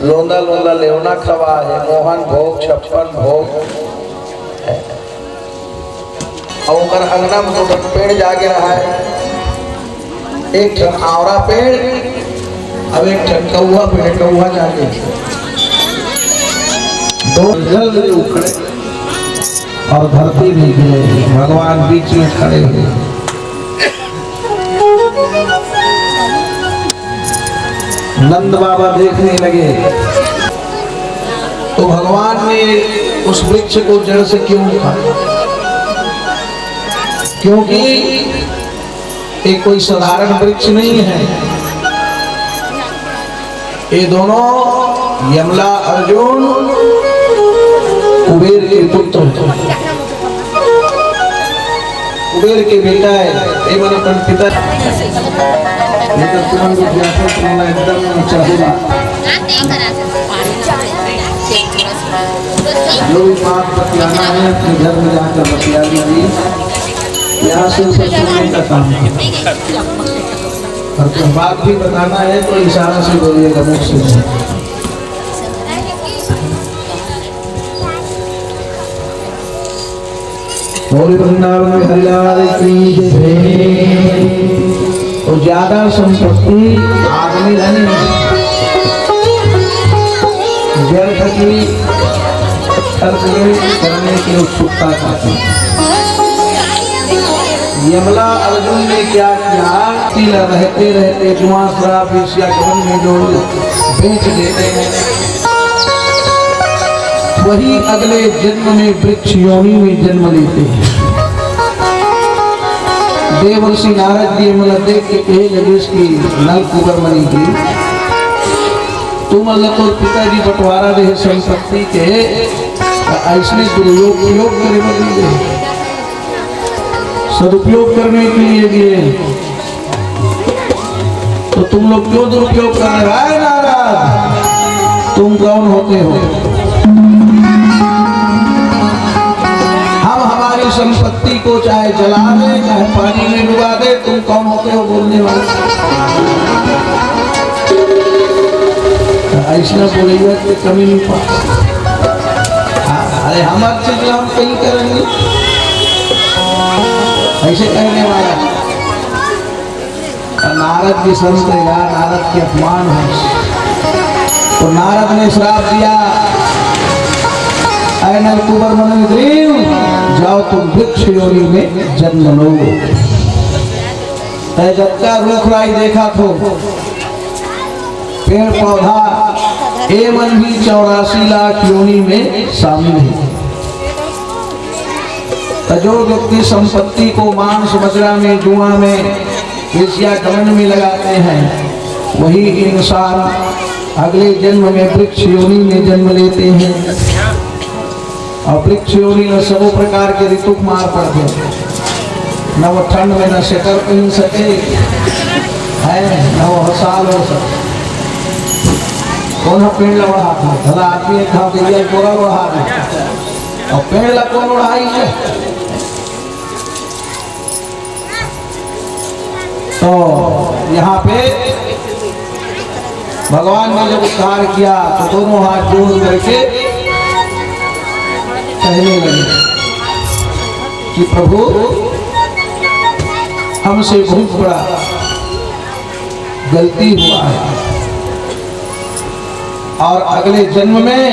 लोंदा लोंदा लेवना खवा है, मोहन भोग 56 भोग है। और अंगना में तो पेड़ जागे रहा है, एक आवरा पेड़ अब एक कौआ पेड़, कौआ जागे, दो जल्द उखड़े और धरती में गिरे, भगवान बीच में खड़े हुए। नंद बाबा देखने लगे तो भगवान ने उस वृक्ष को जड़ से क्यों उखाड़ा? क्योंकि ये कोई साधारण वृक्ष नहीं है, ये दोनों यमला अर्जुन कुबेर के पुत्र हैं, कुबेर के बेटा है। ये मैंने अपन पिता एकदम चाहूंगा जो भी बात बतियाना है अपने घर में जाकर बतिया लीजिए, यहाँ से सुनने का काम है। और कोई बात भी बताना है तो इशारा से बोलिएगा, मुख से। गौरी वृंदावन में हरिलाल की जय। तो ज्यादा संपत्ति आदमी नहीं, व्यर्थ की खर्च करने की उत्सुकता करती। यमला अर्जुन ने क्या किया, रहते रहते जुआ शराब वेश्या गमन में जो बेच देते हैं, वही अगले जन्म में वृक्ष योनि में जन्म लेते हैं। देवर्षि नारद जी मतलब देख के कहे लगे इसकी नल कुबर मनी की, तुम अल्लाह तो पिताजी बंटवारा रहे संपत्ति के, ऐसने दुरुपयोग करे बदले सदुपयोग करने के लिए दिए, तो तुम लोग क्यों दुरुपयोग कर रहे हैं? नारद तुम कौन होते हो? हम हमारी संपत्ति को चाहे जला दे चाहे पानी में डुबा दे, तुम कौन होते हो बोलने वाले? ऐसा बोलेगा कि कमी नहीं पा। अरे हम अच्छे जो हम कहीं करेंगे, ऐसे कहने वाला नारद की संत या नारद के अपमान है। तो नारद ने श्राप दिया, ऐ नलकुबर मनोद्रीव, जाओ तुम वृक्ष योनि में जन्म लो। जब का रुख राई देखा तो पेड़ पौधा एवं भी 84 लाख योनि में शामिल है। जो व्यक्ति संपत्ति को मांस मदिरा में, जुआ में, वेश्या गमन में लगाते हैं, वही इंसान अगले जन्म में वृक्ष योनि में जन्म लेते हैं। और वृक्ष योनि में सब प्रकार के ऋतु मार पड़ते हैं, न वो ठंड में न स्वेटर पहन सके है, न वो हसाल हो सके। कौन पेड़ लगा हाथ में भला आदमी खा के पूरा बढ़ा है, और पेड़ लग कौन उड़ाई है? तो यहाँ पे भगवान ने जब उद्धार किया तो दोनों हाथ जोड़ करके कहने लगे कि प्रभु हमसे बहुत बड़ा गलती हुआ है, और अगले जन्म में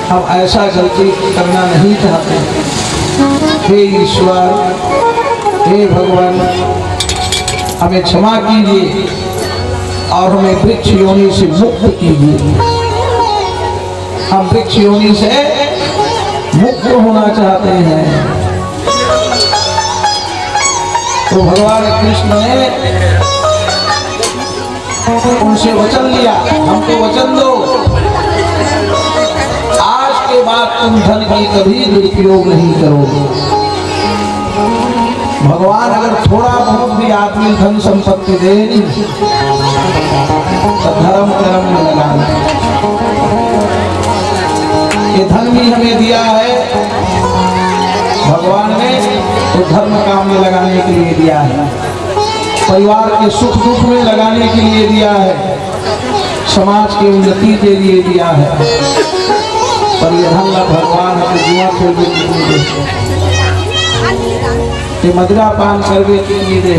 हम ऐसा गलती करना नहीं चाहते। हे ईश्वर, हे भगवान, हमें क्षमा कीजिए और हमें वृक्ष योनि से मुक्त कीजिए। हम वृक्ष योनि से मुक्त होना चाहते हैं। तो भगवान कृष्ण ने उनसे वचन लिया, हमको वचन दो, आज के बाद तुम धन की कभी दुरुपयोग नहीं करोगे। भगवान अगर थोड़ा बहुत भी आदमी धन संपत्ति दे तो धर्म कर्म में लगाना। ये धन भी हमें दिया है भगवान ने, तो धर्म काम में लगाने के लिए दिया है, परिवार के सुख दुख में लगाने के लिए दिया है। समाज की उन्नति के लिए दिया है, पर यह धन भगवान अपने जुआ खेलने के लिए दे, ये मदिरा पान करने के लिए दे,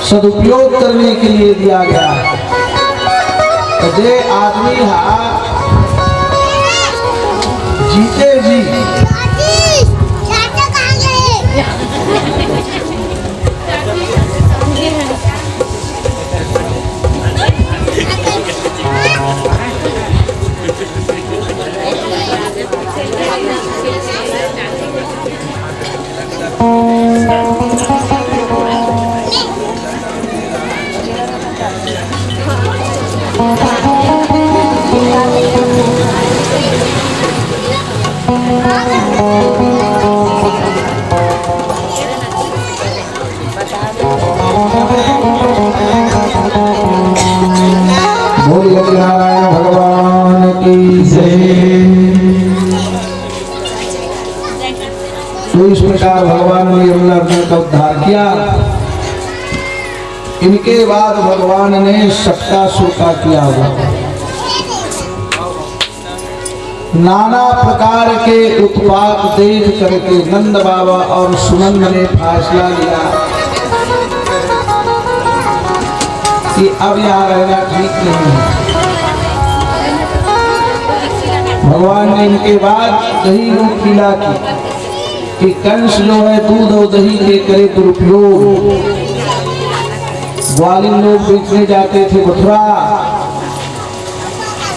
सदुपयोग करने के लिए दिया गया। तो जे आदमी हा जीते जी नारायण भगवान की जय। तो इस प्रकार भगवान ने यमुना अर्जुन का उद्धार किया। इनके बाद भगवान ने सप्तासुर का किया हुआ। नाना प्रकार के उत्पात देख करके नंद बाबा और सुनंद ने फैसला लिया कि अब यहाँ रहना ठीक नहीं है। भगवान ने इनके बाद दही रूप खिला कि कंस जो है दूध और दही के करे दुरुपयोग। ग्वालिन लोग बेचने जाते थे मथुरा,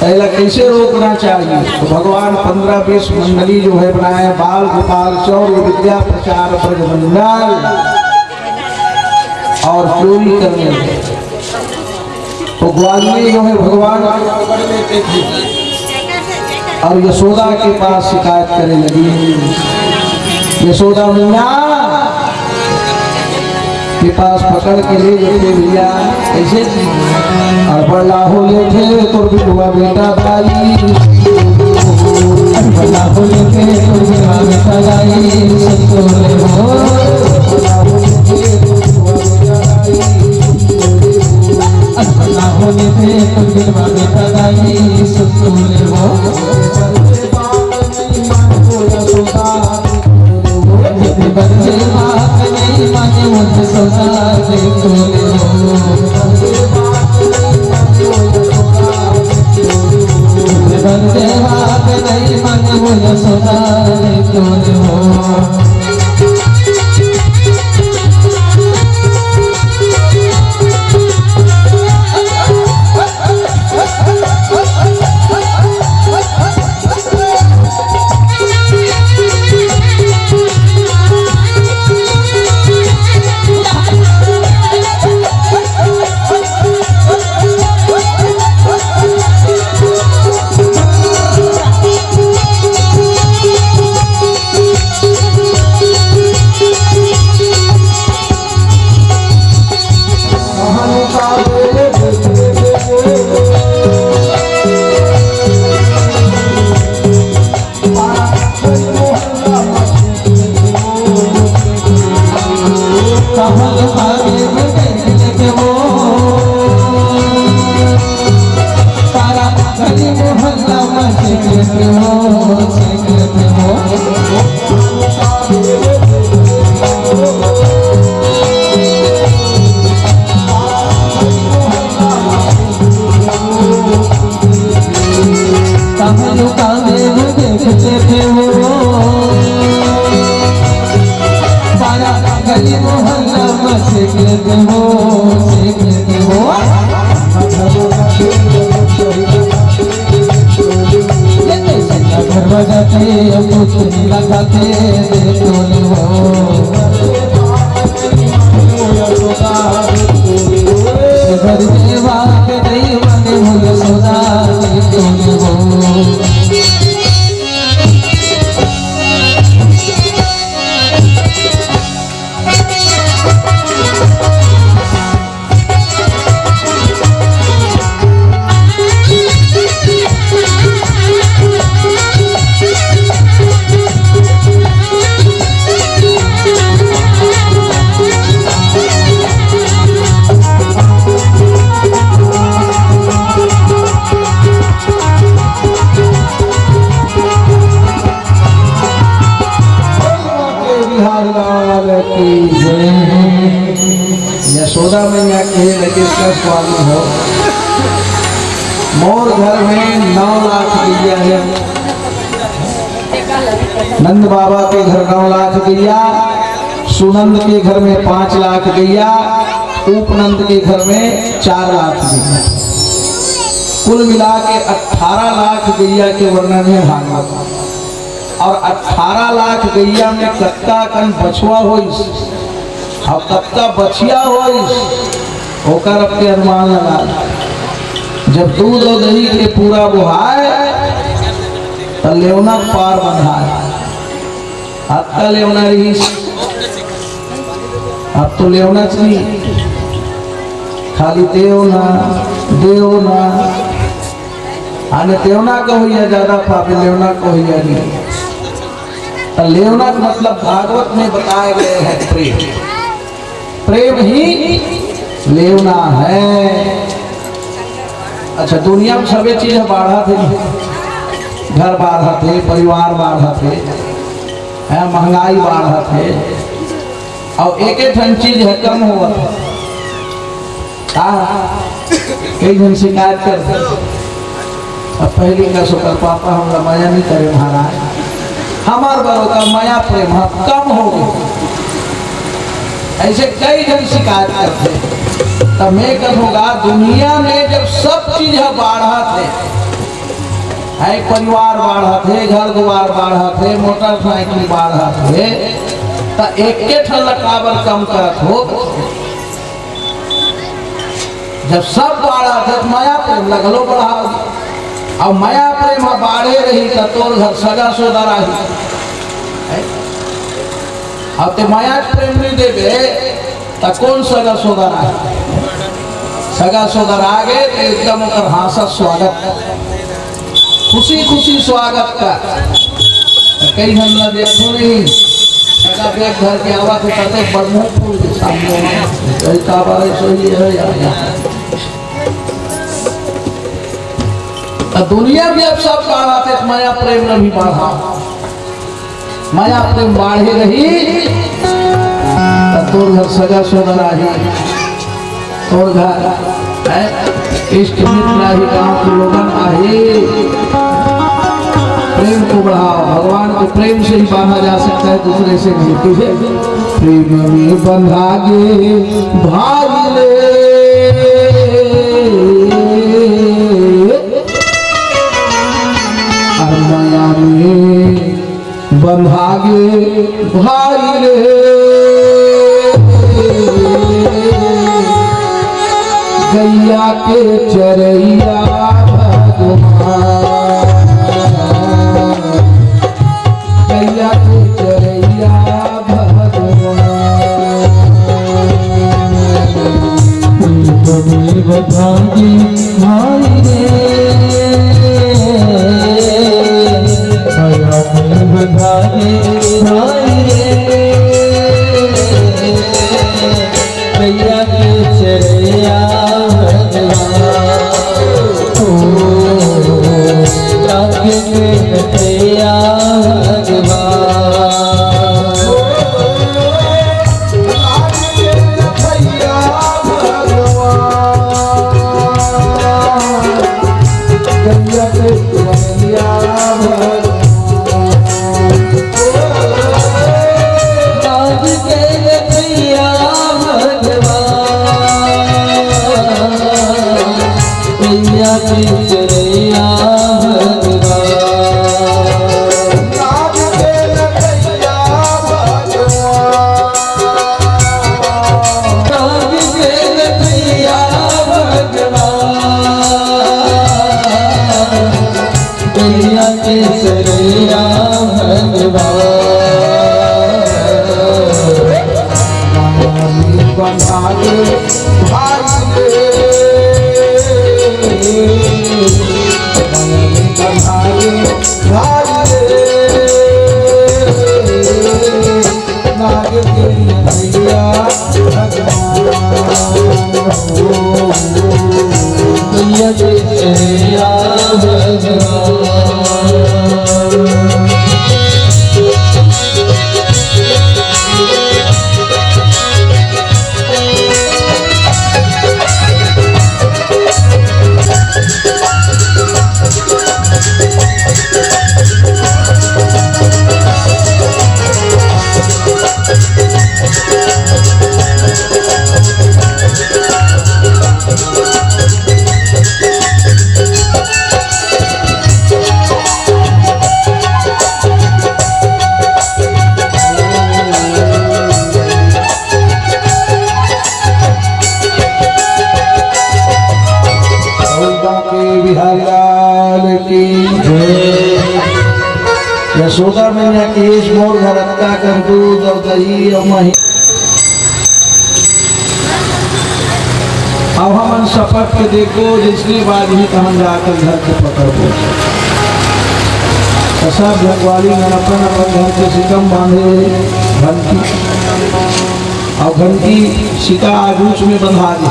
पहला कैसे रोकना चाहिए। तो भगवान 15-20 मंडली जो है बनाए, बाल गोपाल चौर विद्या प्रचार ब्रजमंडल, और चोरी करने लगे। तो ग्वालिनी जो है भगवान को पकड़ लेते थे और यशोदा के पास शिकायत करने लगी। यशोदा मैया के पास पकड़ के ले जाते भैया कैसे बड़ा हो लेते तो बिटुआ बेटा भाई, बड़ा हो लेते तो बिटुआ बेटा भाई, संतोले हो बड़ा हो लेते तो बिटुआ बेटा भाई, संतोले हो बच्चे बात नहीं माने मुझे सोना देखो बच्चे बात नहीं माने मुझे सोना देखो। प्लस वाली हो। मोर घर में 9 लाख गैया है। नंद बाबा के घर 9 लाख गैया, सुनंद के घर में 5 लाख गैया, उपनंद के घर में 4 लाख गैया, कुल मिला के 18 लाख गैया के वर्णन है भागवत। और 18 लाख गैया में कत्ता कन बछुआ होइस और कत्ता बछिया होइस, होकर अपने अनुमान लगा। जब दूध और दही के पूरा बुहाए तो लेवना पार बंधाए। अब का लेवना रही, अब तो लेवना चाहिए, खाली देव ना आने देवना कहिया ज्यादा पापी, लेवना कहिया नहीं। तो लेवना का मतलब भागवत में बताए गए हैं प्रेम, प्रेम ही लेवना है। अच्छा, दुनिया में सभी चीज बाढ़ा थे, घर बाढ़ा थे, परिवार बाढ़ा थे, महंगाई बाढ़ा थे, और एक ठन चीज है कम हुआ था। कई जन शिकायत करते, अब पहले का शुक्र पापा हमरा माया नहीं करे महाराज, हमार बरोबर माया प्रेम कम हो गए। ऐसे कई जन शिकायत करते। तब मैं कहूँगा दुनिया में जब सब चीज बाढ़ा थे, है परिवार बाढ़ा थे, घर द्वार बाढ़ा थे, मोटरसाइकिल बाढ़ा थे, तो एक ठन लकाबर कम करत हो। जब सब बाढ़ा थे तो माया प्रेम लगलो बढ़ा, और माया प्रेम बाढ़े रही तो तोर घर सगा सोदा रही। अब ते माया प्रेम नहीं देवे तो कौन सगा सोदा रही? सगा सोदर आगे तो एकदम उनका हासा स्वागत, खुशी खुशी स्वागत का। कई हमला देखो नहीं, सगा बेग घर के आवा थे कहते बड़मो फूल के सामने कई काबारे सोई है यार। दुनिया भी अब सब बाढ़ा थे, माया प्रेम न भी बढ़ा, माया प्रेम बाढ़े रही तोर घर सगा सोदर आही, तोर घर इष्ट मित्र आही, गांव के लोगन आही। प्रेम को बढ़ाओ, भगवान को प्रेम से ही बांधा जा सकता है, दूसरे से नहीं। प्रेम में बंधागे भाई ले, माया में बंधागे भाई ले, गैया के चरैया भगवान, गैया के चरैया भगवान। बधाई भाई रे, बधाई भाई रे, गैया के चरैया बिहारी लाल की यशोदा मैया केश मोर भरत का कर दूध और दही और मही। अब हम शपथ के देखो जिसने बात ही हम जाकर घर के पकड़ को सब भगवाली में अपन अपन घर के सिकम बांधे घंटी और घंटी सिका आगूच में बंधा दी।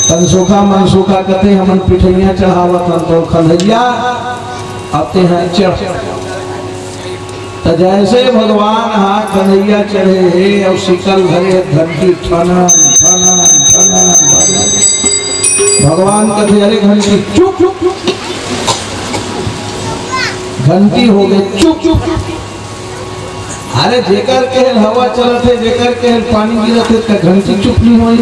तनसोखा मनसोखा कहते हमन पिठैया चढ़ावत तो खलैया आते हैं चढ़। तो जैसे भगवान हाथ कन्हैया चढ़े और शिकल भरे घंटी ठनन ठनन ठनन भगवान कहते अरे घंटी चुप चुप घंटी हो गई चुप चुप। अरे जेकर के हवा चलत है जेकर के पानी गिरत है तो घंटी चुप नहीं होई।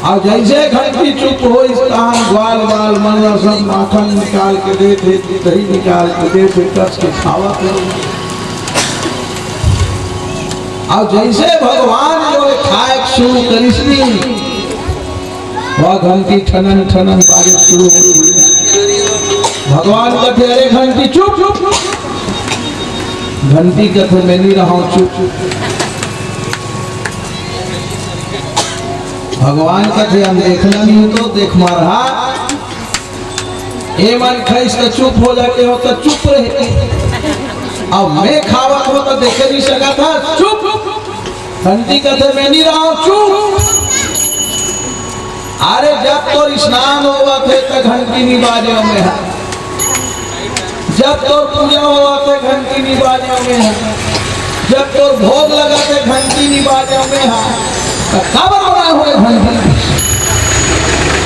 और जैसे घंटी चुप हो इस कान ग्वाल बाल मन सब माखन निकाल के दे दही निकाल के दे कस के खावा। और जैसे भगवान जो खाए शुरू करिसनी वह घंटी ठनन ठनन बारिश शुरू हो गई। भगवान कहते अरे घंटी चुप चुप। घंटी कहते मैं नहीं रहा चुप। भगवान कहते हम देखना नहीं तो देख मारा ए मन खैस तो चुप हो जाते हो तो चुप रहे। अब मैं खावा हो तो देखे नहीं सका था चुप। घंटी कहते मैं नहीं रहा चुप। अरे जब तो स्नान हुआ थे तो घंटी नहीं बाजे में है। जब तो पूजा हुआ थे घंटी नहीं बाजे में है। जब तो भोग लगा थे घंटी नहीं बाजे में है। खबर बना हुए घंटी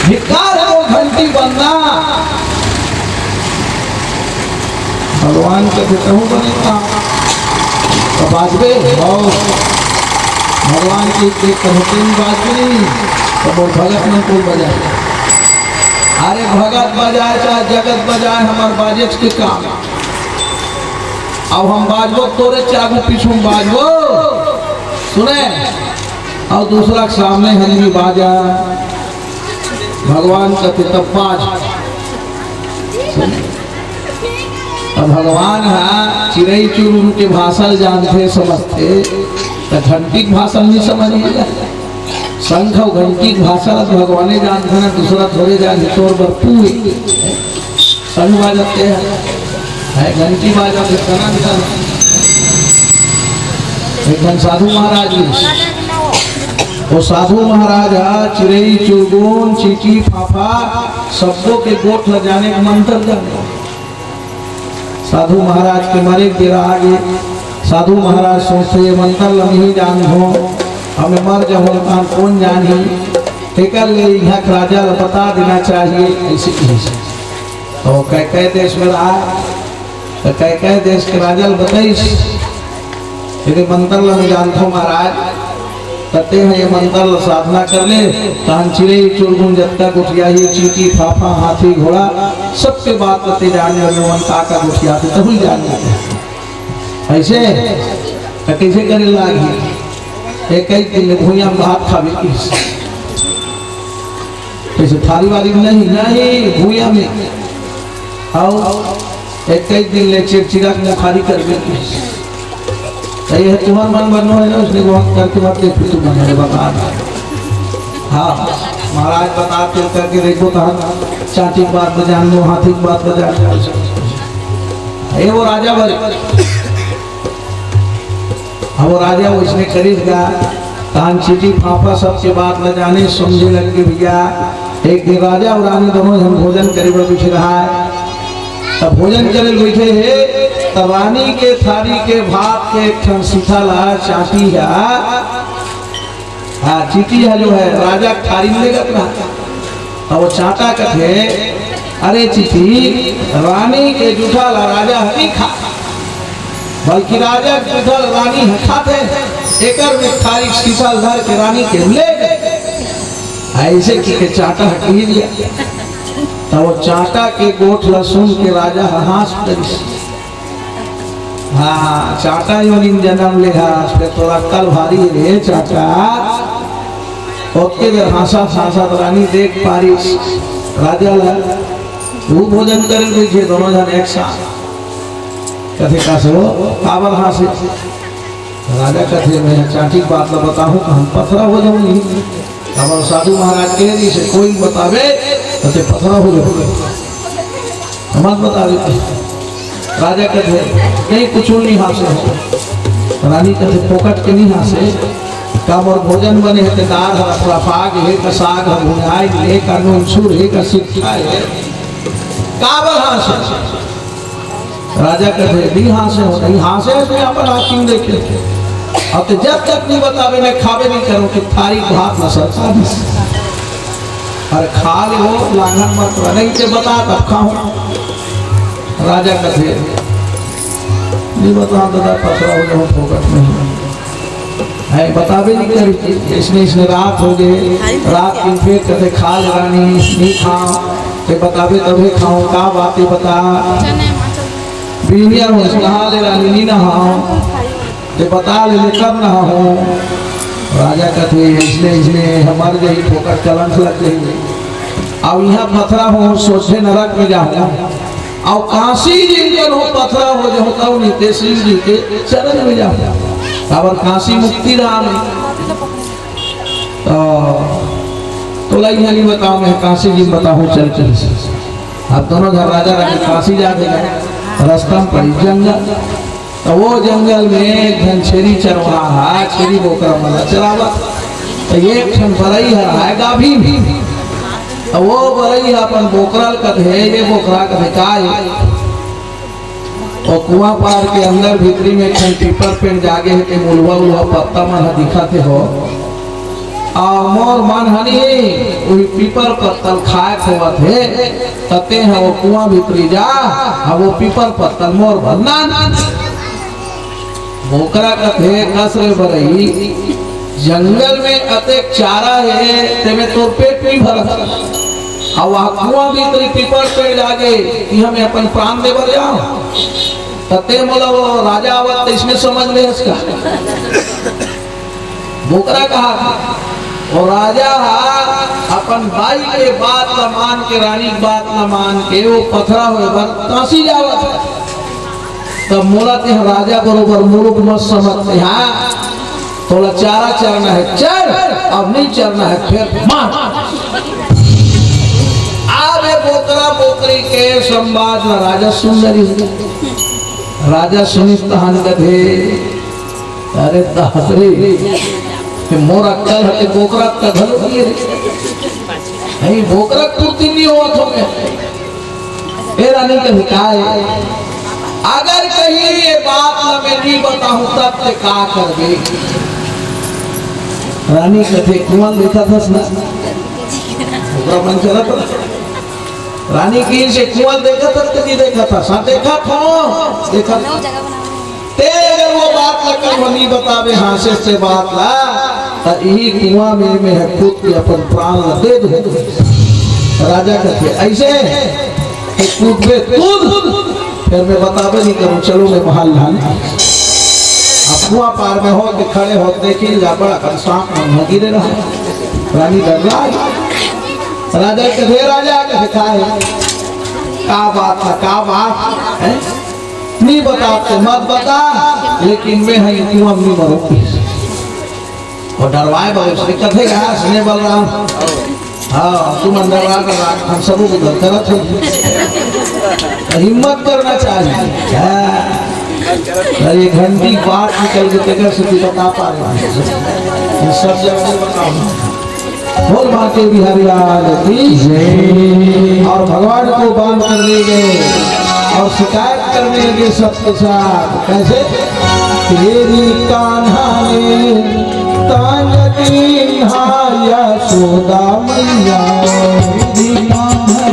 धिक्कार है वो घंटी बनना। भगवान के देता हूँ बनेगा तो बाजबे भगवान की कहते बाजबी तो वो भगत में कोई बजाए। अरे भगत बजाए चाहे जगत बजाए हमारे बाजे के काम। अब हम बाजबो तोरे चागू पीछू बाजबो सुने और दूसरा के सामने हल्दी बाजा भगवान कहते तब बाज। अब भगवान है चिड़ई चुरुन के भाषा जानते समझते तो घंटी भाषा नहीं समझिएगा। शंख और घंटी भाषा भगवान जानते ना दूसरा थोड़े जाने तोर पर पूरे शंख बाजते हैं घंटी बाजाते एक साधु महाराज वो साधु महाराज चिड़ई चुरगुन चींटी फाफा सबको के गोठ ल जाने का मंत्र जाने। साधु महाराज के मरे गिरा आगे साधु महाराज सोचते ये मंत्र नहीं जान हो हमें मर जाओ कौन जानी टेकर ले यहाँ राजा बता देना चाहिए ऐसे तो कई देश में रहा तो कई देश के राजा बताइस यदि मंत्र नहीं जानते महाराज कहते हैं ये मंत्र साधना कर ले तहन चिड़ई चुरगुन जत्ता गुठिया ही चींटी फाफा हाथी घोड़ा सबके बात करते जाने वाले मनता का गुठिया थे तभी जान जाते ऐसे कैसे करे लागी एक दिन भूया में भात खा भी कैसे थाली वाली नहीं भूया में आओ एक दिन ले चिड़चिड़ा मुखारी कर ये तुम्हार मन बनो है ना उसने वक्त करके बात फिर तू बने बता। हाँ महाराज बताते करके देखो कहा चाची की बात बजान लो हाथी की बात बजान ये वो राजा बने अब वो राजा वो इसने खरीदा तान चीटी फाफा सबके बात न जाने समझे लग के भैया एक दिन राजा और रानी दोनों हम भोजन करे बैठे रहा है। तब भोजन करे बैठे है तब रानी के थाली के भात के एक सीखा ला चाटी है। हाँ चीटी है जो है राजा थाली में लेकर रहा अब वो चाटा कथे अरे चीटी रानी के जूठा ला राजा हरी खा बल्कि राजा के जूठा रानी खाते एकर में थाली सीसा धर के रानी के ले गए ऐसे की चाटा हटी दिया। तब वो चाटा के गोठ लहसुन के राजा हास हाँ चाटा यो जन्म ले तोरा कल भारी रे चाटा ओके देर हासा हासा रानी देख पारिस राजा ला वो भोजन करे लीजिए दोनों जन एक साथ कथे का से हो काबर हासे राजा कथे मैं चाची बात ला बताऊं हम पथरा हो जाऊंगी काबर साधु महाराज कह दी से कोई बतावे तो पथरा हो जाऊंगी मत बता देते राजा कथे नहीं कुछ नहीं हासे हो रानी कथे पोकट के नहीं हासे कब और भोजन बने है दाल है पाग है का साग है भुनाई है का नूनसूर है का सिक्का है काबर हासे राजा कहते भी हासे हो नहीं हासे इसमें अपन आकिम देखे अब तो जब तक नहीं बतावे मैं खावे नहीं करूं कि थारी भात न सरसा अरे खा ले हो लांघन मत नहीं के बता तब खाऊं राजा कहते नहीं बता दादा पसरा हो जाओ फोकट में है बतावे नहीं करी इसने रात हो गए रात की फिर कहते खा ले रानी नहीं खाओ ये बतावे तभी खाओ का बातें बता बीनिया हो नहा ले रानी नहीं नहाओ ये बता ले कब नहा हो राजा कहते इसलिए हमारे यही ठोकर चलन से लग गई अब यहाँ पथरा हो सोचे नरक में जाऊंगा और काशी जिनकर हो पथरा हो जाओ तब नहीं शिव जी के चरण में जाऊंगा अब काशी मुक्ति राम तो लाई नहीं बताओ मैं काशी जी बताऊं चल चल अब दोनों घर राजा रानी काशी जाते गए रास्ता में पड़ी जंगल तो वो जंगल में घनछेरी चरवाहा छेरी बोकरा वाला चरावा तो एक क्षण बरई है गाभी भी तो वो बरई अपन बोकरा कथे ये बोकरा कथे काय और कुआं पार के अंदर भीतरी में क्षण पीपर पेड़ जागे है के मुलवा उलवा पत्ता मन दिखाते हो मोर मन हनी वही पीपर पत्तल खाए खोवा थे तते हैं वो कुआं भीतरी जा अब वो पीपर पत्तल मोर भरना बोकरा कथे कसरे बरई जंगल में अतेक चारा है ते में तो पेट नहीं भरा अब वहाँ कुआं भीतरी पीपर पेड़ जागे कि हमें अपन प्राण दे बर जाओ तते बोला वो राजा आवत इसमें समझ ले इसका बोकरा कहा और राजा अपन भाई के बात न मान के रानी की बात न मान के वो पथरा हुए बर काशी जावत तब मोला ते राजा बरोबर मुरुख मत समझते हाँ थोड़ा चारा चरना है चर अब नहीं चरना है फिर मार आवे बोकरा बोकरी के संवाद में राजा सुन रही राजा सुनित तहन गधे अरे दहसरी मोरा कल हटे बोकरा का घर किए नहीं बोकरा कुर्ती नहीं हुआ तो मैं रानी का हिकाय अगर कहीं ये बात ना मैं नहीं बताऊं तब ते का कर गई रानी कथे कुआं देखा था ना बोकरा मन चला था रानी की से कुआं देखा था कभी देखा था सा देखा था देखा ते अगर वो बात लगकर वो नहीं बतावे हासे से बात ला तो यही कुआं में है खुद के अपन प्राण दे दो राजा कहते ऐसे कूद बे कूद फिर मैं बतावे नहीं करूं चलो मैं महल ढाल अब कुआं पार में हो के खड़े हो देखी जा बड़ा कर सांप में गिरे रहा रानी डर राजा कहे राजा कहे का बात है का बात है नहीं बताते मत बता लेकिन मैं है क्यों अब नहीं मरूंगी और डरवाए बहुत कथे कहा सुने बोल रहा हूँ हाँ तुम अंदर हम सब उधर करत हो हिम्मत करना चाहिए अरे घंटी बात निकल के तेकर से तू बता पा रहे सब जगह बताओ बोल बाके बिहारी लाल की जय और भगवान को बांध कर ले गए और शिकायत करने लगे सबके साथ कैसे तेरी कान्हा ने तान हाया सोदा मैया तेरी कान्हा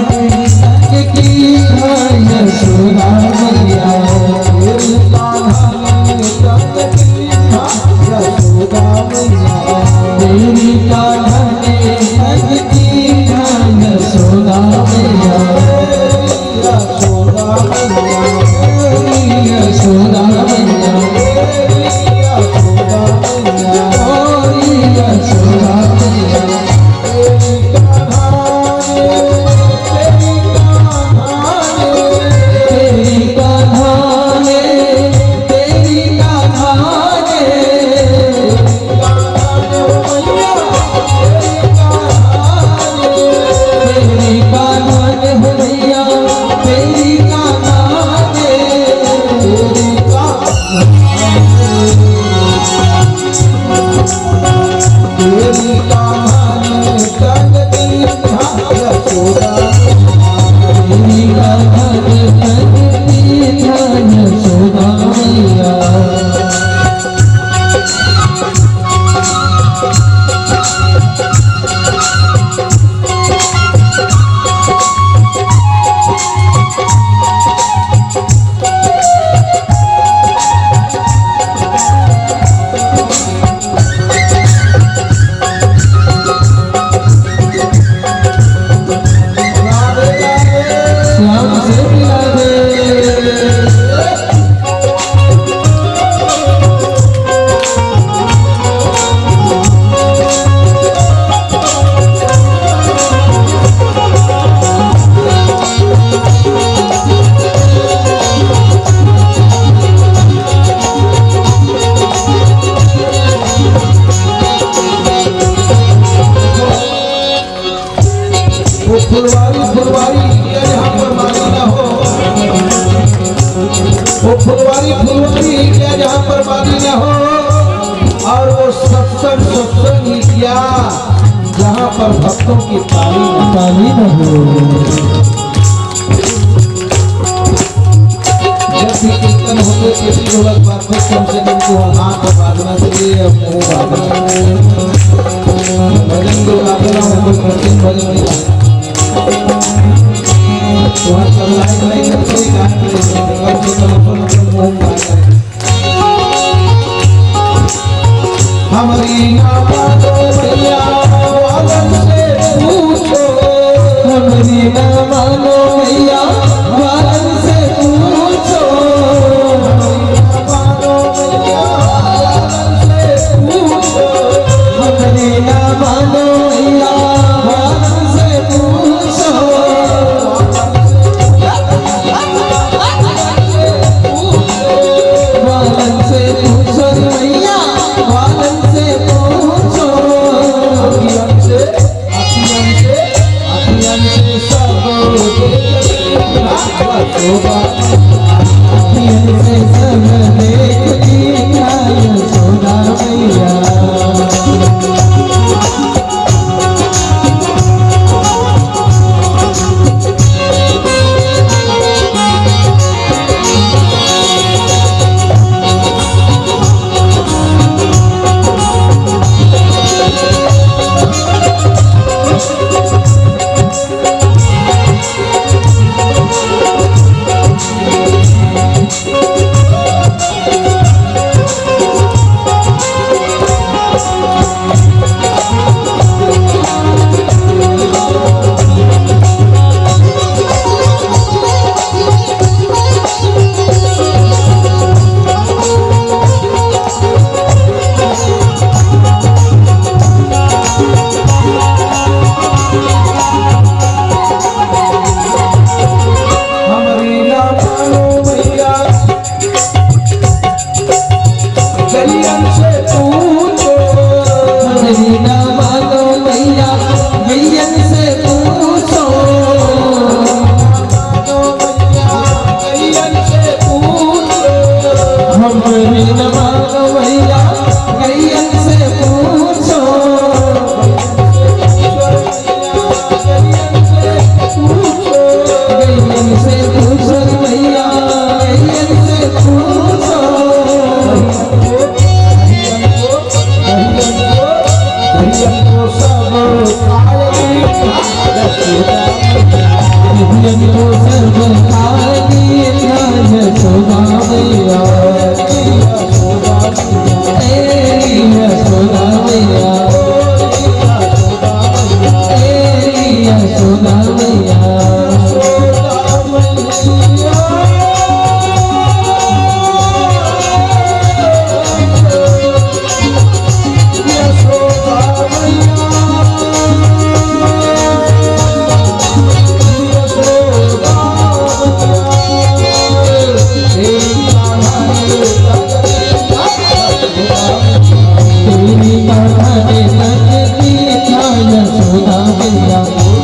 ने सोदा मैया तेरी कान्हा ने हाया सोदा मैया तेरी कान्हा सोदा मैया सोदा मैया सोदा मैया सोदा मैया सोदा मैया जहाँ पर भक्तों की ताली न हो। जब भी कीर्तन होते किसी ढोलक बात में कम से कम को हाथ बांधना चाहिए, मुंह बांधना चाहिए। भजन जो गाते हैं कठिन भजन नहीं वहाँ सब लाइन करके गाते कम से कम मुंह बांधना। हमारी नामा दो भैया वालन से पूछो, हमारी नामा दो भैया वालन से पूछो, हमारी नामा दो भैया वालन से पूछो, वालन से पूछो भैया वालन से पूछो, अखियन से सब अखियन से सब देखती सोना भैया।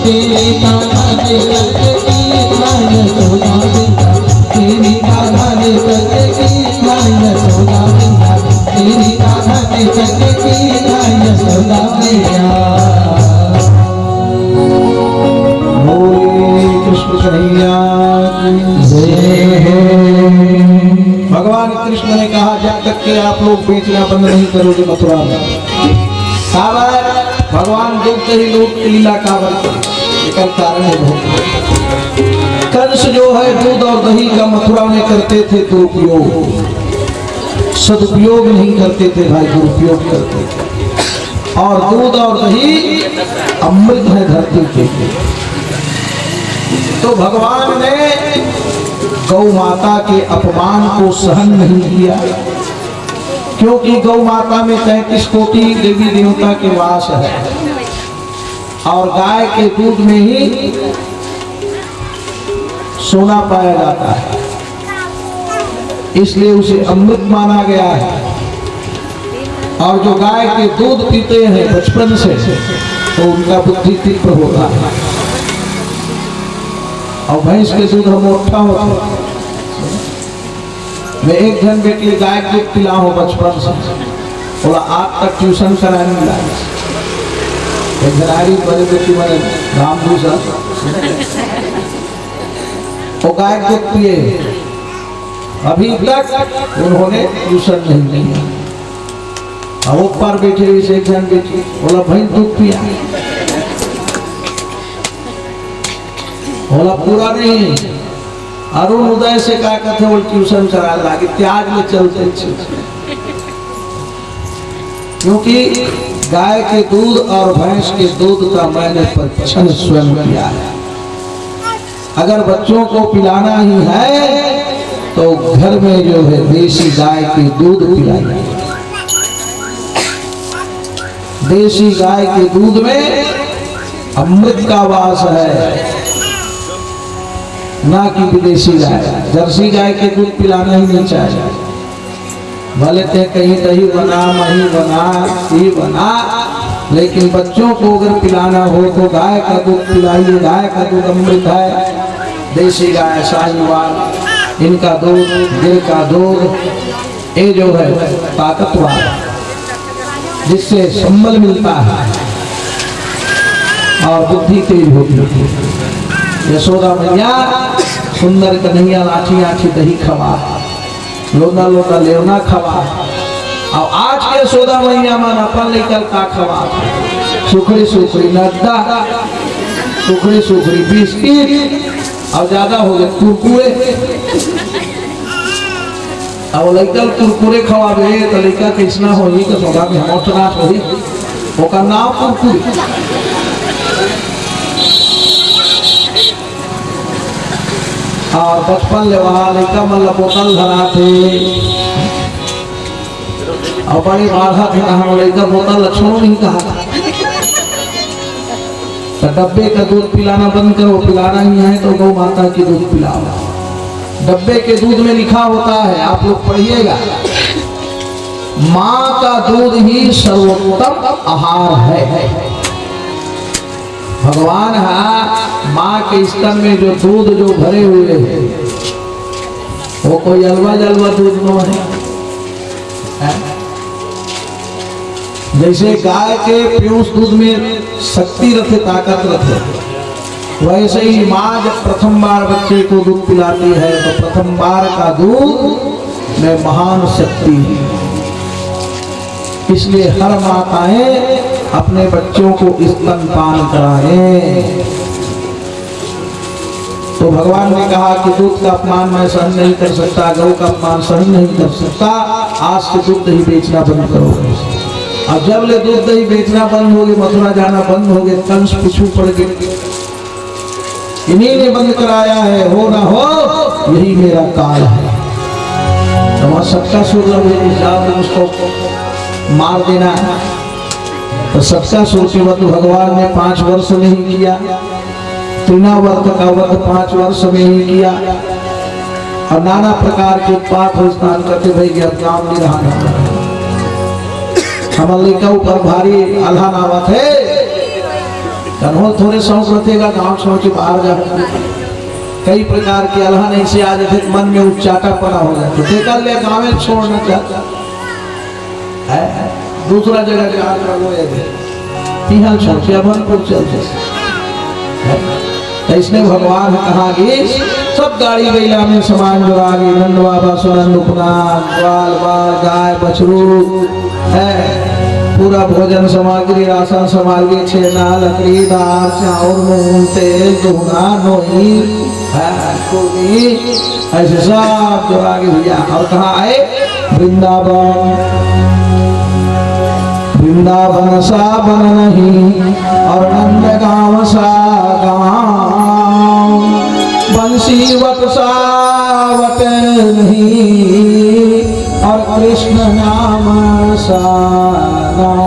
तेरे करके आप लोग बेचना बंद नहीं करोगे मथुरा में। काबर भगवान दुख दही लोग लीला काबर कर कारण है बहुत। कंस जो है दूध और दही का मथुरा में करते थे दुरुपयोग, सदुपयोग नहीं करते थे भाई, दुरुपयोग करते थे। और दूध और दही अमृत है धरती के। तो भगवान ने गौ माता के अपमान को सहन नहीं किया, क्योंकि गौ माता में 33 कोटि देवी देवता के वास है और गाय के दूध में ही सोना पाया जाता है, इसलिए उसे अमृत माना गया है। और जो गाय के दूध पीते हैं बचपन से तो उनका बुद्धि तीव्र होता है, और भैंस के दूध हम मोटा होता है। मैं एक घन बेटी गाय के दूध पिला हूँ बचपन से, बोला आज तक ट्यूशन कराने मिला। एक घरारी बड़े बेटी मैंने राम दूसरा वो गाय दूध पिए, अभी तक उन्होंने ट्यूशन नहीं लिया। अब ऊपर बैठे इसे एक घन बेटी बोला भैंस दूध पिया, बोला पूरा नहीं। अरुण उदय से क्या कहते वो ट्यूशन करा लागे त्याग में चलते, क्योंकि गाय के दूध और भैंस के दूध का मैंने परीक्षण स्वयं किया है। अगर बच्चों को पिलाना ही है तो घर में जो है देसी गाय के दूध पिलाइए। देसी गाय के दूध में अमृत का वास है, ना कि विदेशी गाय। जर्सी गाय के दूध पिलाना ही नहीं चाहिए। भले ते कहीं दही बना, मही बना, घी बना, लेकिन बच्चों को अगर पिलाना हो तो गाय का दूध पिलाइए। गाय का दूध अमृत है। देसी गाय, साहिवाल, इनका दूध, गिर का दूध, ये जो है ताकतवर, जिससे संबल मिलता है और बुद्धि तेज होती है। यशोदा मैया सुंदर कन्हैया लाठी आठी दही खवा, लोना लोना लेवना खवा। और आज के यशोदा मैया मन अपन लेकर का खवा, सुखड़ी सुखड़ी नड्डा, सुखड़ी सुखड़ी बिस्किट, और ज्यादा हो गए कुरकुरे। अब लड़का कुरकुरे खवाबे तो लड़का कृष्णा हो ही तो सोदा में मोटना हो ही ओका नाम कुरकुरे। और बचपन ले वहाँ लड़का मन बोतल धरा थे और बड़ी बाधा थे, हम लड़का बोतल लक्ष्मण नहीं कहा। तो डब्बे का दूध पिलाना बंद करो, पिलाना ही है तो गौ माता की दूध पिलाओ। डब्बे के दूध में लिखा होता है, आप लोग पढ़िएगा, माँ का दूध ही सर्वोत्तम आहार है। भगवान है माँ के स्तन में जो दूध जो भरे हुए हैं वो कोई अलवा जलवा दूध न है। जैसे गाय के पीयूष दूध में शक्ति रखे, ताकत रखे, वैसे ही माँ जब प्रथम बार बच्चे को दूध पिलाती है तो प्रथम बार का दूध में महान शक्ति है। इसलिए हर माताएं अपने बच्चों को स्तनपान कराएं। तो भगवान ने कहा कि दूध का अपमान मैं सहन नहीं कर सकता, गौ का अपमान सहन नहीं कर सकता, आज से दूध दही बेचना बंद करो। अब जब ले दूध दही बेचना बंद हो गए, मथुरा जाना बंद हो गए, कंस पीछू पड़ गए। इन्हीं ने बंद कराया है, हो ना हो यही मेरा काल है। तो सबका सुर उसको मार देना है। तो सबका सूर्यवत भगवान ने 5 वर्ष में ही किया, तृणावर्त का वध 5 वर्ष में ही किया। और नाना प्रकार के उत्पात हो स्नान करते भाई कि अब काम नहीं रहा, हमारे का ऊपर भारी अल्लाह नावत है। कन्हों थोड़े शौक रखेगा गाँव छोड़ के बाहर जा, कई प्रकार के अल्लाह नहीं से आ जाते, मन में उच्चाटा पड़ा हो जाए तो देखा ले गाँव में छोड़ना चाहता है, दूसरा जगह छोड़ के अभनपुर चलते। तो इसने भगवान कहा कि सब गाड़ी बैला में सामान जुड़ा गई, नंद बाबा सुनंद उपनाथ ग्वाल बाल गाय बछरू है, पूरा भोजन सामग्री राशन सामग्री छेना लकड़ी दाल चावल नून तेल दूना नोई ऐसे सब जुड़ा के भैया। और कहाँ आए? वृंदावन। वृंदावन सा बन नहीं और नंद गाँव सा गाँव, बंसी वत सावत नहीं और कृष्ण नाम सा नाम।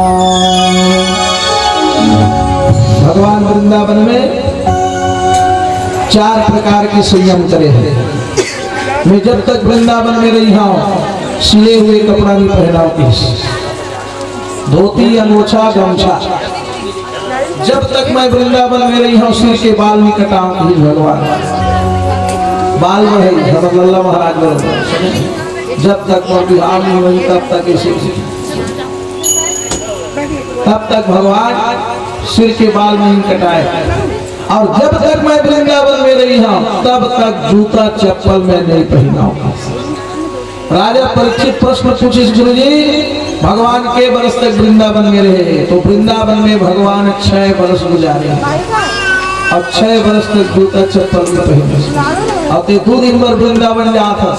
भगवान वृंदावन में 4 प्रकार के संयम करे हैं। मैं जब तक वृंदावन में रही हूँ सिले हुए कपड़ा नहीं पहनाती, धोती अनोछा गमछा। जब तक मैं वृंदावन में रही हूँ सिर के बाल नहीं कटाऊंगी। भगवान बाल बढ़े लल्ला महाराज बरोबर, जब तक मैं बिहार नहीं हुई तब तक इसे, तब तक भगवान सिर के बाल नहीं कटाए। और जब तक मैं वृंदावन में रही हूँ तब तक जूता चप्पल में नहीं पहना। राजा परीक्षित प्रश्न पूछे, गुरु जी भगवान के वर्ष तक वृंदावन में रहे? तो वृंदावन में भगवान 6 वर्ष गुजारे और 6 वर्ष तक जूता चप्पल में पहने। और 2 दिन भर वृंदावन जाता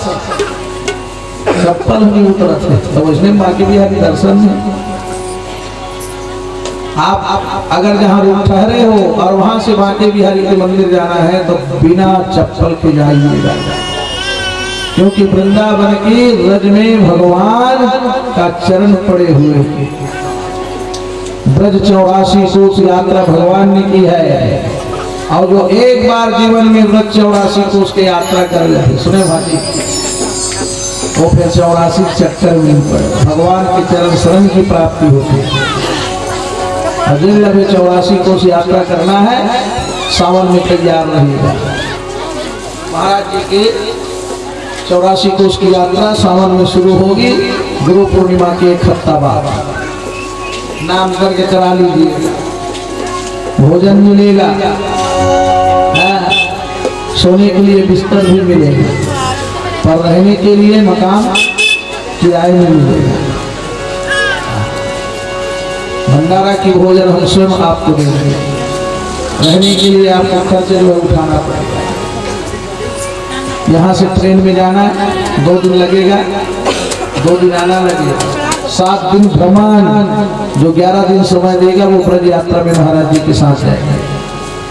चप्पल नहीं उतरा थे। तो उसने बाकी बिहारी दर्शन में आप अगर जहाँ रूम ठहरे हो और वहां से बांके बिहारी के मंदिर जाना है तो बिना चप्पल के जाइएगा, क्योंकि वृंदावन की रज में भगवान का चरण पड़े हुए। ब्रज 84 कोस यात्रा भगवान ने की है, और जो एक बार जीवन में ब्रज 84 कोस की यात्रा कर ले, सुने भाई, वो फिर 84 चक्कर में पड़े, भगवान के चरण शरण की प्राप्ति होती है। अजय लगे 84 कोस यात्रा करना है, सावन में तैयार रहेगा। महाराज जी के 84 कोस की यात्रा सावन में शुरू होगी, गुरु पूर्णिमा के 1 हफ्ता बाद। नाम करके चला लीजिए, भोजन मिलेगा, सोने के लिए बिस्तर भी मिलेगा, पर रहने के लिए मकान किराए में मिलेगा। भंडारा की भोजन हम स्वयं आपको देंगे, रहने के लिए आपको खर्च जो है उठाना पड़ेगा। यहाँ से ट्रेन में जाना 2 दिन लगेगा, 2 दिन आना लगेगा, 7 दिन भ्रमण, जो 11 दिन समय देगा वो ब्रज यात्रा में महाराज जी के साथ जाएगा।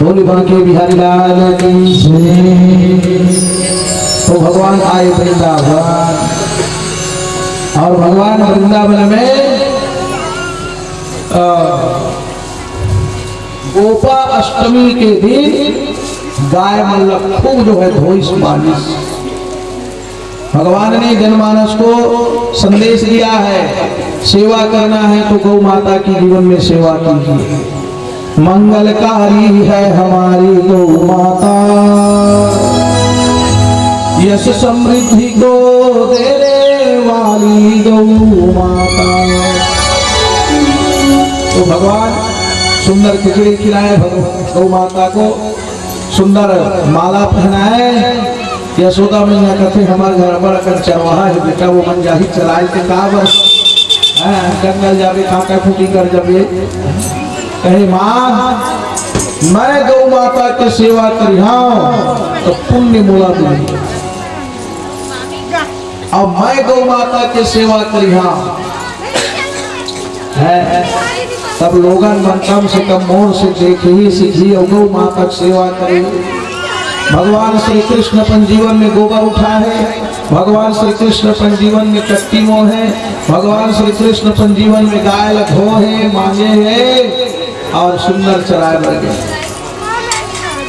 बोली बांके बिहारी लाल की जय। तो भगवान आए वृंदावन, और भगवान वृंदावन में गोपा अष्टमी के दिन गाय मल्लक खूब जो है धोइस मालिश। भगवान ने जनमानस को संदेश दिया है, सेवा करना है तो गौ माता की जीवन में सेवा कीजिए। मंगलकारी है हमारी गौ माता, यश समृद्धि को देने वाली गौ माता। तो भगवान सुंदर खिचड़ी खिलाए, गौ माता को सुंदर माला पहनाए। यशोदा मैया कहते हमारे घर बड़ा कर चरवाहा है बेटा, वो मन जाही चलाए के का बस जंगल जावे काका फूटी कर जावे। कहे माँ मैं गौ माता की सेवा करिहा तो पुण्य मोला मिली, अब मैं गौ माता की सेवा करिहा है, तब लोगन मन कम से कम मोर से देखे ही सीखी और गौ माता की सेवा करे। भगवान श्री कृष्ण अपन जीवन में गोबर उठा है, भगवान श्री कृष्ण अपन जीवन में कट्टी मोह है, भगवान श्री कृष्ण अपन जीवन में गाय लखो है, मांगे है और सुंदर चराए लगे।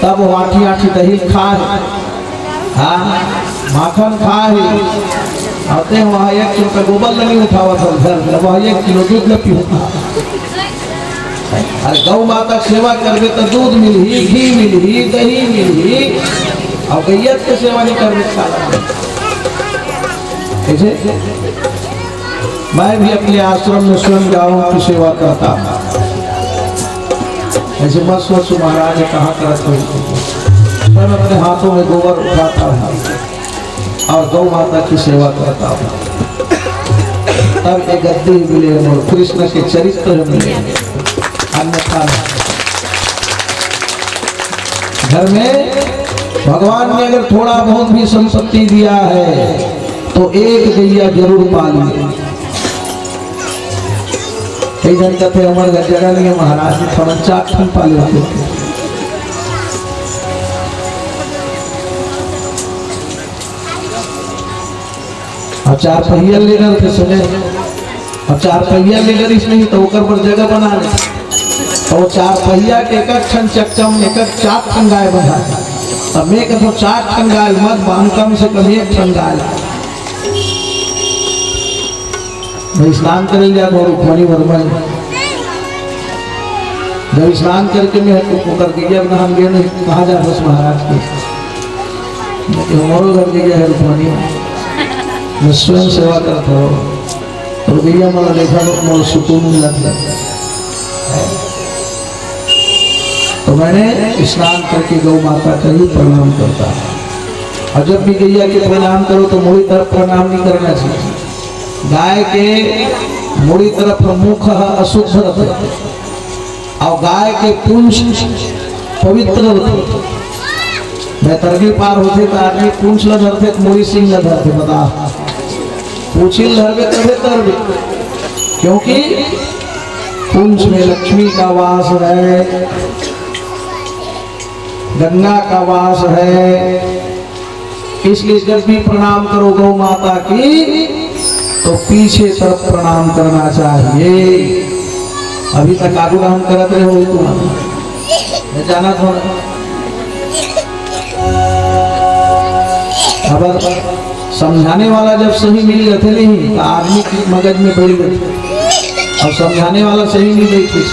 तब वो आठी आठी दही खाए, हाँ माखन खाए, आते हैं वहाँ 1 किलो का गोबर नहीं उठावा था घर, वहाँ 1 किलो दूध न पीता। और गौ माता सेवा करवे तो दूध मिली, घी मिली, दही मिली, और गैया की सेवा नहीं करवे ऐसे। मैं भी अपने आश्रम में स्वयं गाँव की सेवा करता, ऐसे मत सोचो महाराज कहाँ करत हो। मैं अपने हाथों में गोबर उठाता हूँ और गौ माता की सेवा करता हूँ, तब एक गद्दी मिले और कृष्ण के चरित्र मिले, अन्यथा घर में भगवान ने अगर थोड़ा बहुत भी संपत्ति दिया है तो एक गैया जरूर पाली। कई जन कहते हमारे घर जगह नहीं है महाराज जी, थोड़ा 4 ठन पाले होते थे। अब 4 पहिया लेकर के सुने, अब 4 पहिया लेकर इसमें तो ओकर पर जगह बना ले, तो 4 पहिया के एक ठन चक्चम एक 4 ठन गाय बना। अब मैं कहता 4 ठन गाय मत बांध, कम से कम 1 ठन गाय। मैं स्नान कर लिया रुक्मणी वर्मा, जब स्नान करके मैं कर दिया हम गए नहीं कहा जा बस महाराज के हमारो घर गया है रुक्मणी, मैं स्वयं सेवा करता हूँ और भैया मला देखा मोर सुकून मिला था। तो मैंने स्नान करके गौ माता का ही प्रणाम करता। और जब भी गैया के प्रणाम करो तो मुड़ी तरफ प्रणाम नहीं करना चाहिए। गाय के मुड़ी तरफ मुख अशुद्ध रहते और गाय के पूंछ पवित्र रहते। मैं तरगी पार होते तो आदमी पूंछ ल धरते मुड़ी सिंह ल धरते, बता पूछिल धरबे तबे तरबे, क्योंकि पूंछ में लक्ष्मी का वास है, गंगा का वास है। इसलिए जब भी प्रणाम करो गौ माता की तो पीछे तरफ प्रणाम करना चाहिए। अभी तक आगू हम करते रहे हो तो जाना थोड़ा। खबर समझाने वाला जब सही मिल जाते नहीं तो आदमी की मगज में बैठ गई, और समझाने वाला सही नहीं देखी।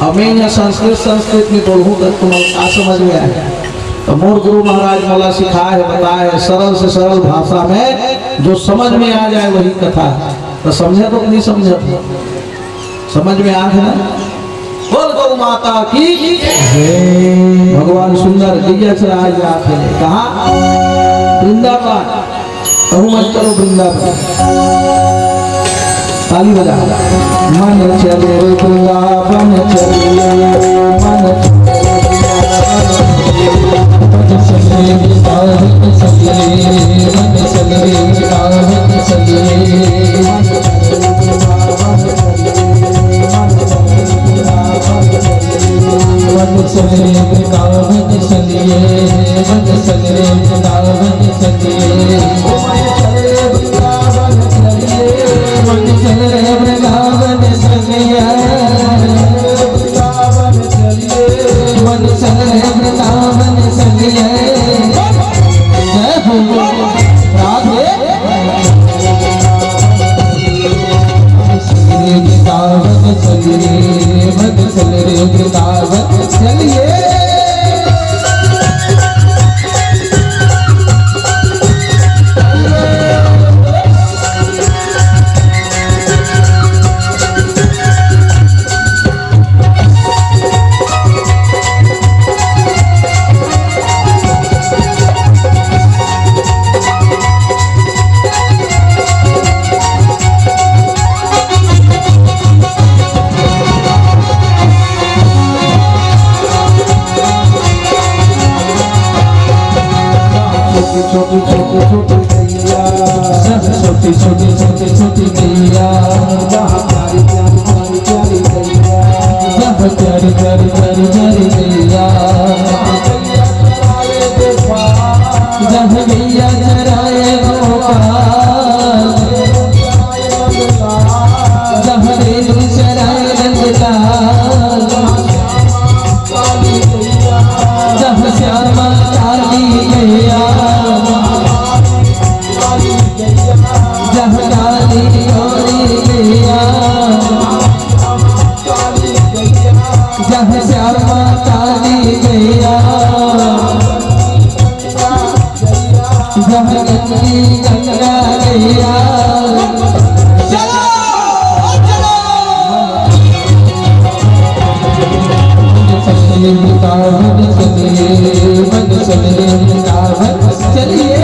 अब मैं यहाँ संस्कृत में बोलूँ तो तुम्हें क्या समझ में आया। तो मोर गुरु महाराज मला सिखाए बताए सरल से सरल भाषा में, जो समझ में आ जाए वही कथा। तो समझे तो नहीं समझे, समझ में आ गया। बोल गौ माता की भगवान सुंदर गैया चराए जाते हैं कहाँ वृंदावन, कहूँ मत चलो वृंदावन। ताली बजा। मन चले वृंदावन चलिए, मन चले वृंदावन चलिए, मन चले वृंदावन चलिए, मन चले वृंदावन चलिए, मन चले वृंदावन चलिए, मन चले वृंदावन चलिए, मन चले वृंदावन चलिए। जय हो राधे। वृंदावन चलिए, मन चले वृंदावन चलिए। छोटी गैया जहाँ प्यारी प्यारी गैया, जहाँ प्यारी गैया, जहाँ गैया चराए गोपाल, जहाँ रेणु चराए नंदलाल, जहाँ श्यामा काली गैया, जहाँ काली गौरी गैया, जहाँ श्यामा काली गैया, जहाँ गंगी गंगा गैया। चलो चलो मन चले वृंदावन चलिए, मन चलिए वृंदावन चलिए।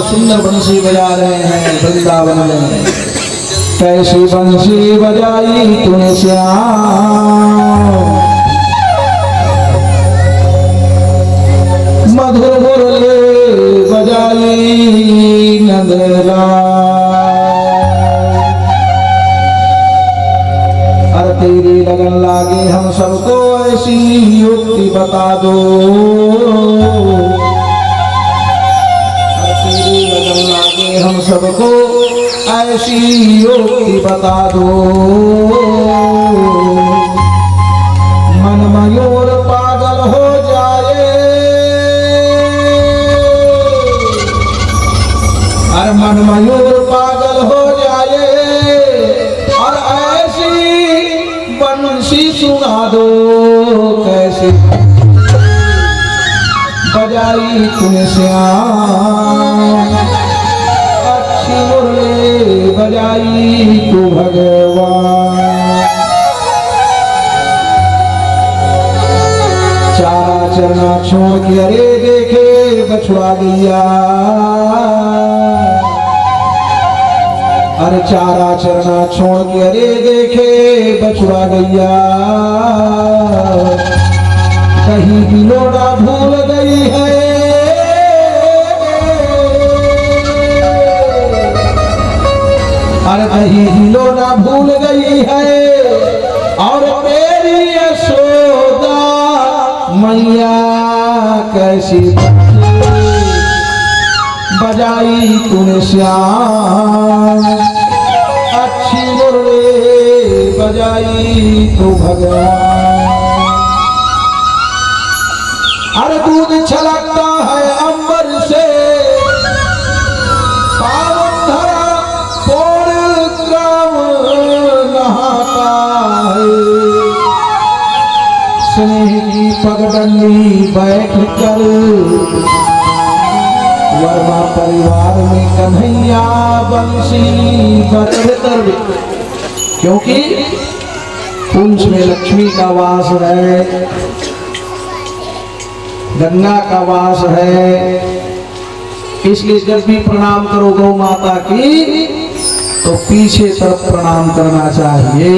सुंदर बंसी बजा रहे हैं वृंदावन में। कैसी बंसी बजाई तूने श्याम, मधुर मुरली बजाई नंदलाल। अरे तेरी लगन लागे हम सबको ऐसी युक्ति बता दो, लागे हम सबको ऐसी युक्ति बता दो। मन मयूर पागल हो जाए, अरे मन मयूर पागल हो जाए, और ऐसी बंसी सुना दो। कैसे बजाई तूने श्याम, अच्छी मुरली बजाई तू भगवान। चारा चरना छोड़ के अरे देखे बछड़ा गैया, अरे चारा चरना छोड़ के अरे देखे बछड़ा गैया। कहीं बिलोड़ा भूल गई है, अरे कहीं बिलोड़ा भूल गई है, और मेरी यशोदा मैया कैसी बजाई तूने श्याम, अच्छी मुरली बजाई तू भगवान। अरे दूध छलकता है अंबर से, पावन धरा पोर ग्राम नहाता है। स्नेह की पगडंडी बैठ कर वर्मा परिवार में कन्हैया बंसी बजर, क्योंकि पुंछ में लक्ष्मी का वास है, गंगा का वास है, इसलिए जब भी प्रणाम करो गौ माता की तो पीछे तरफ प्रणाम करना चाहिए।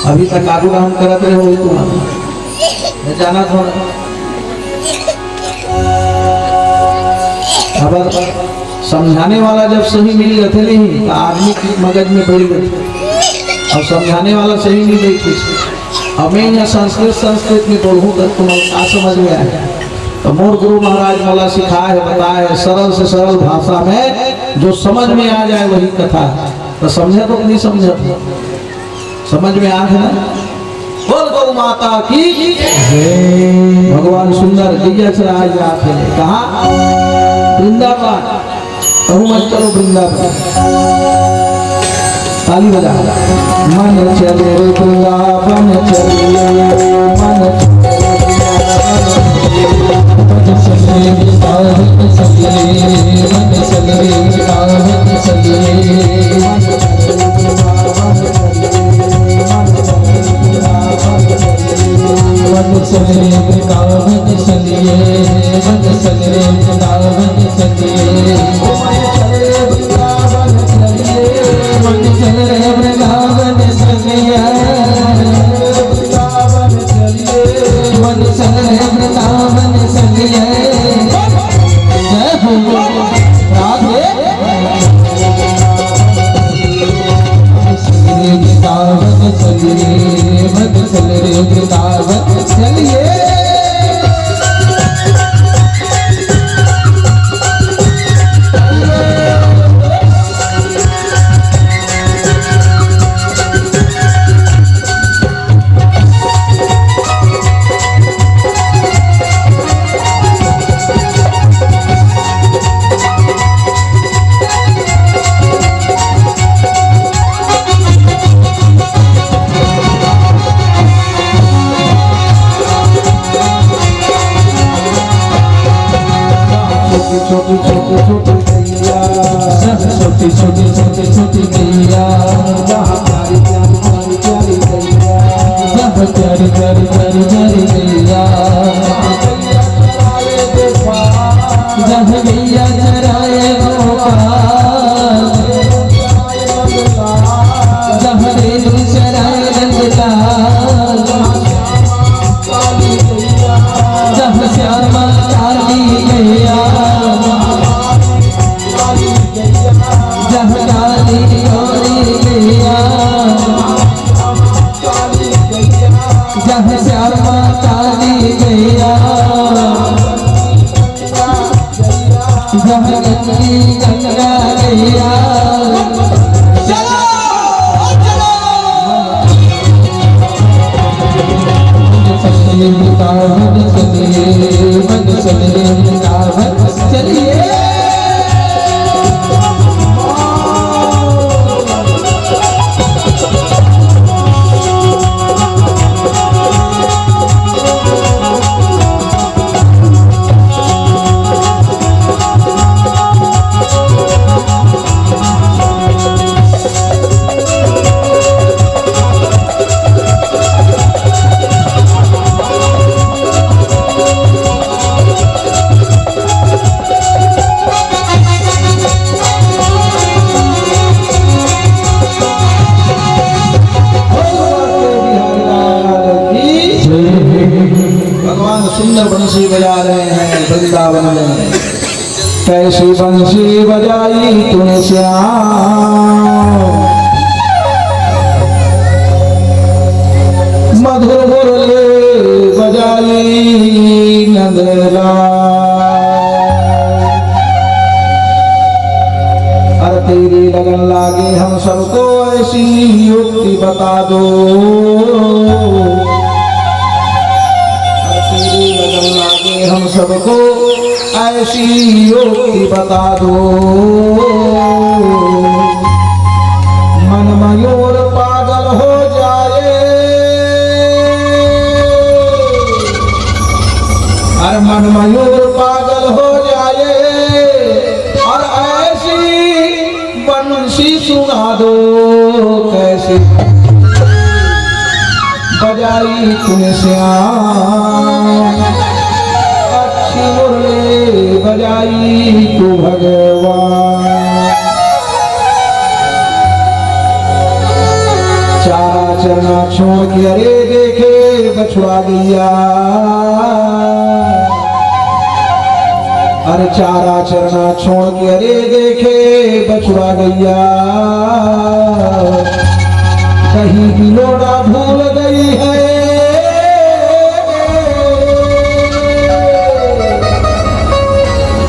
अभी तक आगू नाम करते रहे हो तुम जाना थोड़ा। अब समझाने वाला जब सही मिल जाते नहीं तो आदमी की मगज में बैठ गए, और समझाने वाला सही नहीं देखी। अब मैं यहाँ संस्कृत में बोलूँ तो तुम्हें क्या समझ में आए। तो मोर गुरु महाराज मला सिखाए है, बताए है सरल से सरल भाषा में, जो समझ में आ जाए वही कथा है। तो समझे तो नहीं समझे, समझ में आ है ना। बोल गौ माता की भगवान सुंदर दिव्य से आज आते हैं कहा वृंदावन, कहूँ मत चलो वृंदावन, ताली बजा। मन चले वृंदावन चलिए, मन चले वृंदावन चलिए, मन चले वृंदावन चलिए, मन चले वृंदावन चलिए, मन चले वृंदावन चलिए, मन चले वृंदावन चलिए, मन चले वृंदावन चलिए। जय हो की छोटी छोटी छोटी गैया, छोटी छोटी छोटी छोटी गैया, जहाँ प्यारी प्यारी प्यारी प्यारी गैया, जहाँ प्यारी प्यारी प्यारी प्यारी गैया, जहाँ गैया चराए गोपाल, जहाँ रेणु चराए नंदलाल, जहाँ श्यामा काली गैया, जहाँ काली गौरी गैया, जहाँ श्यामा काली गैया, जहाँ गंगी गंगा गैया। चलिए सुंदर बंसी बजा रहे हैं वृंदावन में। कैसी बंसी बजाई तूने श्याम, मधुर मुरली बजाई नंदलाल। अरे तेरी लगन लागे हम सबको ऐसी युक्ति बता दो, हम सबको ऐसी युक्ति बता दो। मन मयूर पागल हो जाए, अरे मन मयूर पागल हो जाए, और ऐसी बंसी सुना दो। कैसे बजाई तूने श्याम, मुरली बजाई तू भगवान। चारा चरना छोड़ के अरे देखे बछड़ा गैया, अरे चारा चरना छोड़ के अरे देखे बछड़ा गैया। कहीं बिलोड़ा भूल गई है,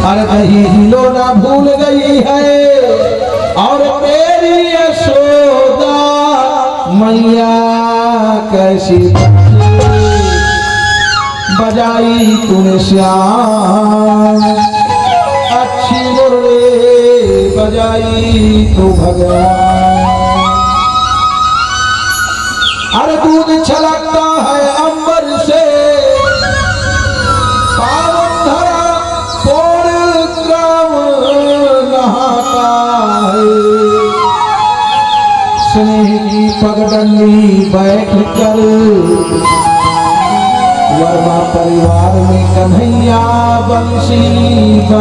अरे कहीं हिलोना भूल गई है, और मेरी यशोदा मैया कैसी बजाई तूने श्याम। अच्छी मुरली बजाई तू भगवान। अरे दूध छलकता है अंबर से, पावन धरा स्नेह की पगडंडी बैठ कर, वर्मा परिवार में कन्हैया बंसी